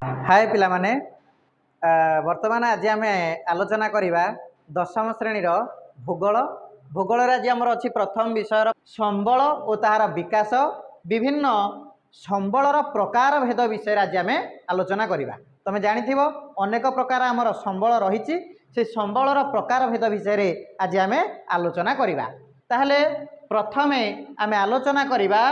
हाय पिला माने वर्तमान आज आम आलोचना करवा दशम श्रेणीर भूगोल भूगोल आज आमर अच्छी प्रथम विषय संबल और तार विकास विभिन्न संबलर प्रकार भेद विषय आज आम आलोचना करवा। तुम जानी अनेक प्रकार आमर संबल रही से संबलर प्रकार भेद विषय आज आम आलोचना करवा। ताहले प्रथमे आम आलोचना करवा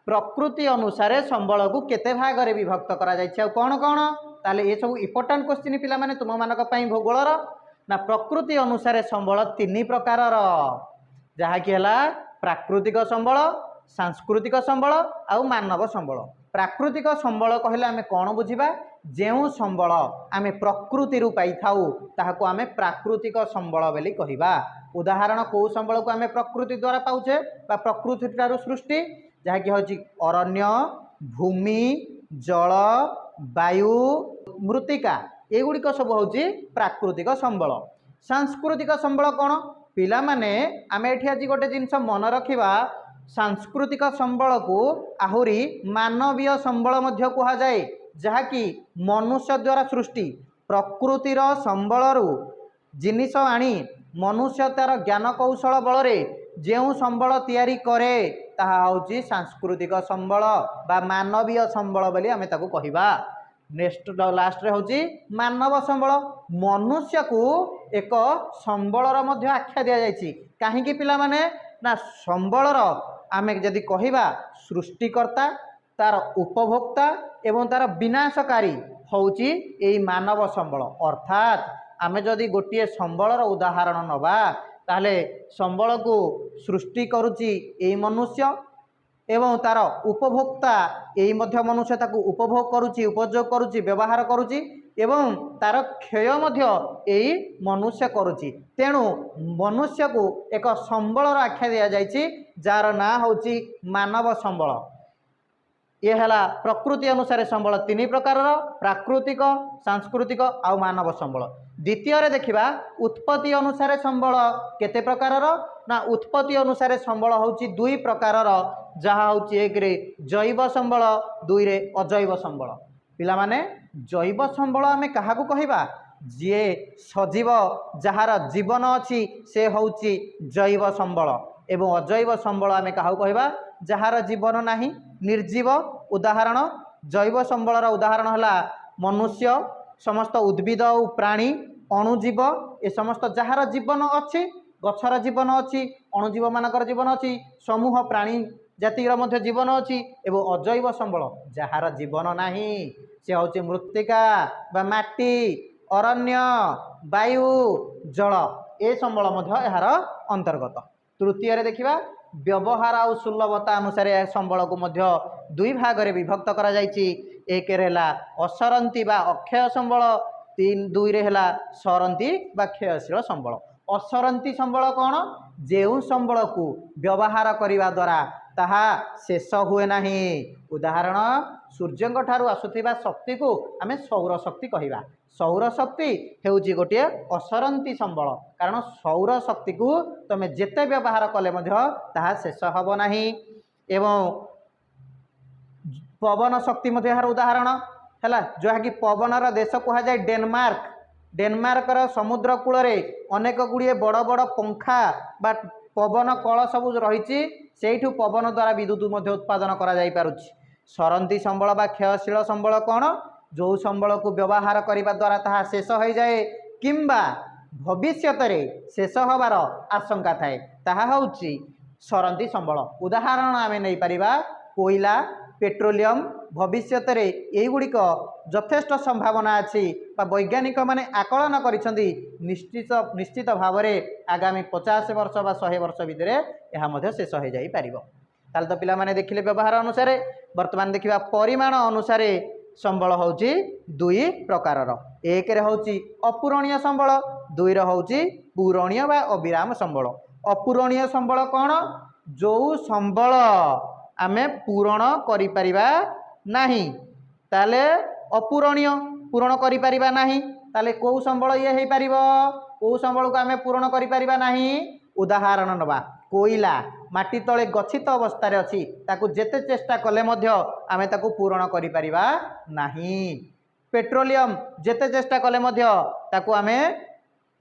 प्रकृति अनुसार संबल को केते भाग में विभक्त करा जायछि कौन कौन ताले ये सब इम्पोर्टाट क्वेश्चन पिला माने तुम मानक पई भूगोलर ना प्रकृति अनुसार संबल तीन प्रकार जहाँकि है प्राकृतिक संबल सांस्कृतिक संबल आउ मानव संबल। प्राकृतिक संबल कहले आमे कौन बुझिबा जेउ संबल आमे प्रकृति रु पाई थाउ ताहाको आमे प्राकृतिक संबल बोली कहिबा। उदाहरण को संबल को आमे प्रकृति द्वारा पाउछे बा प्रकृति ठारू सृष्टि जहाँकि हूँ अरण्य भूमि जल वायु मृत्तिका एगुड़िक सब हूँ प्राकृतिक संबल। सांस्कृतिक संबल कौन पिला माने आमे एठी आज गोटे जिनस मन रखिबा सांस्कृतिक संबल को आहुरी मानवीय संबल मध्य कहा जाए जहाँकि मनुष्य द्वारा सृष्टि प्रकृतिर संबल जिनिस आनी मनुष्य तार ज्ञान कौशल बल जो संबल तैयारी करे ताहा हूँ सांस्कृतिक संबल बा मानवीय संबल बोली आमे ताकू कहिबा। नेक्स्ट लास्ट रे हूँ मानव संबल मनुष्य को एक संबलर मध्य आख्या दि जाइछि काहींकि पिला माने ना संबलर आमे जदि कहिबा सृष्टिकर्ता तार उपभोक्ता एवं तार विनाशकारी हूँ एई मानव संबल। अर्थात आमे जदि गोटे संबलर उदाहरण नबा ताहले संबल को सृष्टि करुची एई मनुष्य एवं तार उपभोक्ता एई मध्य मनुष्य ताकू उपभोग करुची उपयोग करुची व्यवहार करुची एवं तार क्षय मध्य एई मनुष्य करुची। तेणु मनुष्य को एक संबलर आख्या दि जाइछि जार ना होची मानव संबल। ये है प्रकृति अनुसार संबल तीन प्रकार प्राकृतिक सांस्कृतिक आउ मानव संबल। द्वितीय देखिबा उत्पत्ति अनुसार संबल केते प्रकार ना उत्पत्ति अनुसार संबल होची दुई प्रकार जहाँ हूँ एक रे जैव संबल दुई रे अजैव संबल। पिला माने जैव संबल आमे काहाकू कहिबा जे सजीव जहार जीवन अच्छी से होची जैव संबल एवं अजैव संबल आमे काहाकू कहिबा जहार जीवन नाही निर्जीव। उदाहरण जैव संबलर उदाहरण है मनुष्य समस्त उद्भिद और प्राणी अणुजीव ए समस्त जहार जीवन अच्छी गछर जीवन अच्छी अणुजीव मानकर जीवन अच्छी समूह प्राणी जातिर मध्य जीवन अच्छी एवं अजैव संबल जहार जीवन नाही से हूँ मृत्तिका बा माटी अरण्य वायु जल ए संबल मध्य यार अंतर्गत। तृतीय देखिबा व्यवहार और सुलभता अनुसार संबल को मध्य दुई भाग में विभक्त करा जाइछि। एक रेला असरंती बा अक्षय संबल तीन दुई रे हेला सरंती बा क्षयशील संबल। असरंती संबल कौन जेउ संबल को व्यवहार करिवा द्वारा ताहा शेष हुए नाही। उदाहरण सूर्य ठारू आसुथिबा शक्ति को आमे सौर शक्ति कहिबा। सौर शक्ति हेउची गोटे असरंती संबल कारण सौर शक्ति को तमे जेते व्यवहार कले मध्य ताहा शेष हब नाही। एवं पवन शक्ति मध्य यार उदाहरण है जहाँकि पवनर देश कह जाए डेनमार्क। डेनमार्कर समुद्र कूल अनेक गुड़िए बड़ बड़ पंखा बा पवन कल सब रही सेठू पवन द्वारा विद्युत उत्पादन करा जाई पारुछि। सरंती संबल बा क्षयशील संबल कौन जो संबल को व्यवहार करने द्वारा ताहा शेष हो जाए किंबा भविष्यत शेष हबार आशंका थाए ताहा हउछि सरंती संबल। उदाहरण आमे नहीं परिबा कोयला पेट्रोलियम भविष्यत एगुड़िक यथेष्ट संभावना अच्छी वैज्ञानिक माने आकलन करिसेंती निश्चित भाव में आगामी 50 वर्ष बा 100 वर्ष भितर यह मध्य शेष हो जाई पारिबो। ताले तो पिला माने देखिले व्यवहार अनुसार वर्तमान देखिबा परिमाण अनुसार संबल होची दुई प्रकार। एक रे होची अपूरणीय संबल दुई रे होची पूरणीय बा अविराम संबल। अपूरणीय संबल कौन जो संबल आमे पूरण करि परिबा नाही ताले अपूरणीय पूरण करि परिबा नाही ताले को संबल ये हे परिबो को संबल को आमे पूरण करि परिबा नाही। उदाहरण नबा कोयला माटी तले गच्छित अवस्था रे अछि ताकू जेते चेष्टा कले मध्य आमे ताकू पूरण करि परिबा नाही। पेट्रोलियम जेते चेष्टा कले मध्य ताकू आमे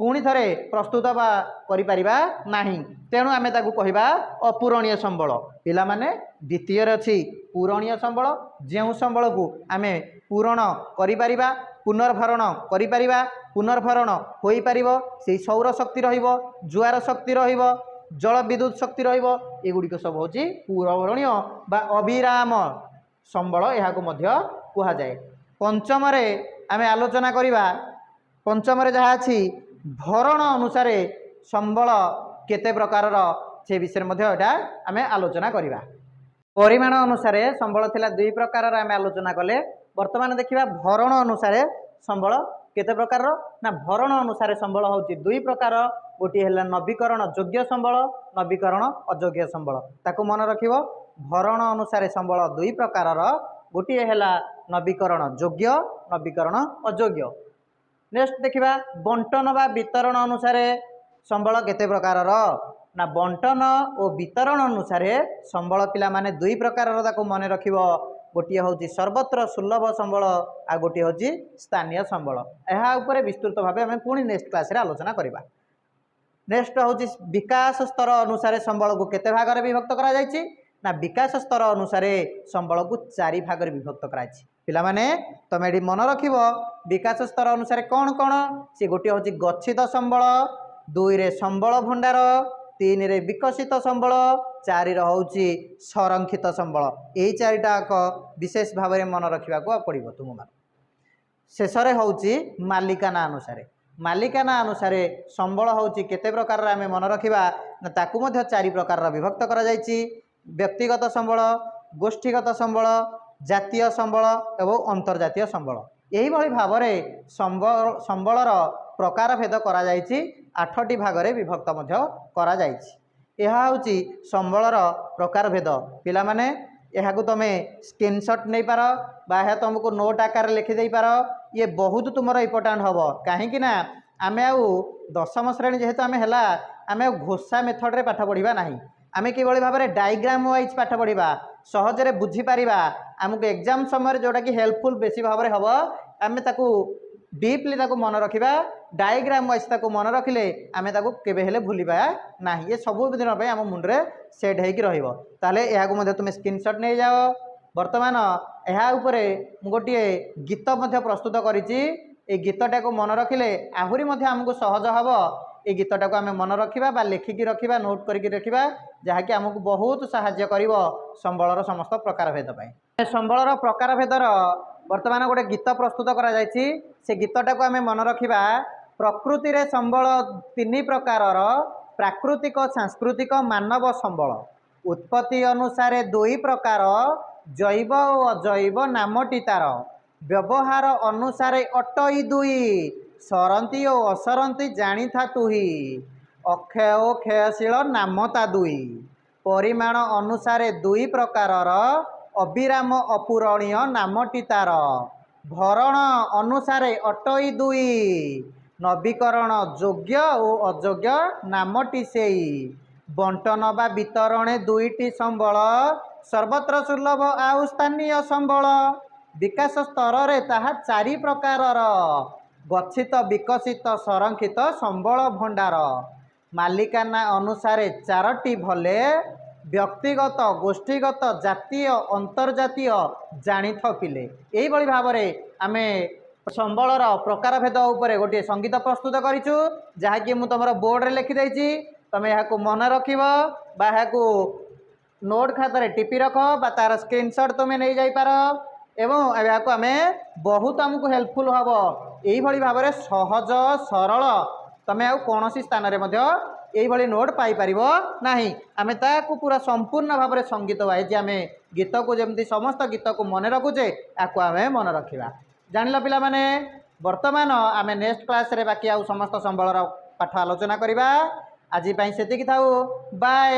पुणी थरे प्रस्तुत बा करिपरिबा नाही तेणु आमे ताकू कहिबा अपूरणीय संबल पिला माने द्वितीय रे अछि पूरणीय संबल जेउ संबल को आमे पूरण करिपरिबा पुनर्भरण करिपरिबा पुनर्भरण होई परिबो सेई सौर शक्ति रहिबो जुआर शक्ति रहिबो जल विद्युत शक्ति रहिबो एगुडी को सब होची पूरणीय बा अविराम संबल एहा को मध्य कुहा जाय। पंचम रे आमे आलोचना करिबा पंचम रे जहा अछि भरण अनुसार संबल केते प्रकार से विषय मध्य एटा आमे आलोचना करिबा। परिमाण अनुसार संबल थिला दुई प्रकार आमे आलोचना कले वर्तमान देखिबा भरण अनुसार संबल केते प्रकार ना भरण अनुसार संबल होची दुई प्रकार गोटी हैला नवीकरण योग्य संबल नवीकरण अयोग्य संबल ताकू मन रखिबो भरण अनुसार संबल दुई प्रकार गोटी हैला नवीकरण योग्य नवीकरण अयोग्य। नेक्स्ट देखिबा बंटन बा वितरण अनुसार संबल केते प्रकार ना बंटन और वितरण अनुसार संबल पिला माने दुई प्रकार ताकू मन रखिबो गोटे हूँ सर्वत्र सुलभ संबल आ गोटे हूँ स्थानीय संबल यह उपरे विस्तृत भाव आम पुणी नेक्स्ट क्लास रे आलोचना करवा। नेक्स्ट हूँ विकास स्तर अनुसार संबल को केते भाग रे विभक्त करा जायछि ना विकास स्तर अनुसार संबल को चारि भाग रे विभक्त करा जायछि। पिला माने तमे एडी मन रखिबो विकास स्तर अनुसार कौन कौन से गोटे हूँ गच्छित संबल दुई रे संबल भंडार तीन रे विकसित संबल चारि होउची संरक्षित संबल यही चारिटाक विशेष भाव में मन रखा पड़ो तुम मान। शेष होउची मालिकाना अनुसार संबल होउची केते प्रकार आम मन रखा ना ताकू मध्य चारि प्रकार विभक्त करा जायछि व्यक्तिगत संबल गोष्ठीगत संबल जातीय संबल एवं अंतर्जातीय संबल यही भली भाव में संबलर प्रकार भेद करा जायछि 8टी भाग में विभक्त मध्य करा जायछि। यह हूँ संबलर प्रकार भेद पिला माने यह तुम स्क्रीनशॉट नहीं पार बा तुमको नोट आकार लिखिदे पार ये बहुत तुमर इम्पोर्टाट हम कहीं आम दशम श्रेणी जेहेतु आम है आम घोषा मेथड रे पाठ पढ़ा ना आम किभली भाव में डायग्राम वाइज पाठ पढ़ा सहजरे बुझीपर आमको एग्जाम समय जोटा कि हेल्पफुल बेसी भाव में हम आम ताकू डीपली ताकू मन रखा डायग्राम वाइज ताकू मन रखिले आम ताकू केबे हेले भूलिबा ना ये सब दिन आम मुंडे सेट होगी रहा तुम स्क्रीनशॉट नहीं जाओ। वर्तमान यह उपरे गोटे गीत प्रस्तुत करी गीतटा को मन रखिले आहरी आमको सहज हम ये गीतटा को आम मन रखा लिखिकी रखा नोट करके रखा जहाँकि आमको बहुत साहाय्य कर संबलर समस्त प्रकार भेद पाई। संबलर प्रकार भेदर वर्तमान गोटे गीत प्रस्तुत करा जायछि से गीतटा को आम मन रखा प्रकृति रे संबल तीन प्रकार प्राकृतिक सांस्कृतिक मानव संबल उत्पत्ति अनुसार दुई प्रकार जैव और अजैव नामटी तार व्यवहार अनुसार अटई दुई सरंती और असरंती जानी था तुही अक्षय और क्षयशील नामता दुई परिमाण अनुसार दुई प्रकार अविराम अपूरणीय नामटी तार भरण अनुसार अटई दुई नवीकरण योग्य और अयोग्य नामटी सेई बंटन बा वितरण दुईटी संबल सर्वत्र सुलभ आउ स्थानीय संबल विकास स्तर रे ताहा चारि प्रकार गच्छित विकसित संरक्षित संबल भंडार मालिकाना अनुसार 4टी भले व्यक्तिगत गोष्ठीगत जातीय अंतर्जातीय जानी पिले यही भाव में आम संबलर प्रकार भेद उपर गोटे संगीत प्रस्तुत करूँ जहाँकि मुझ तुम बोर्ड रे लिखिदे तुम यहाँ मन रख नोट खातार टिपी रख बा तार स्क्रीनशॉट तुम नहीं जापार एवं यहाँ आम बहुत आमको हेल्पफुल हम यही भाव में सहज सरल तुम कौन स्थान में नोट पाइपर ना आम ताकू पूरा संपूर्ण भाव में संगीत वाइज आम गीत को जमी समस्त गीत को मन रखुचे आपको आम मन रखा जान पिला माने वर्तमान आम नेक्स्ट क्लास रे बाकी आउ समस्त संबलर पाठ आलोचना करवा आज से थाऊ बाय।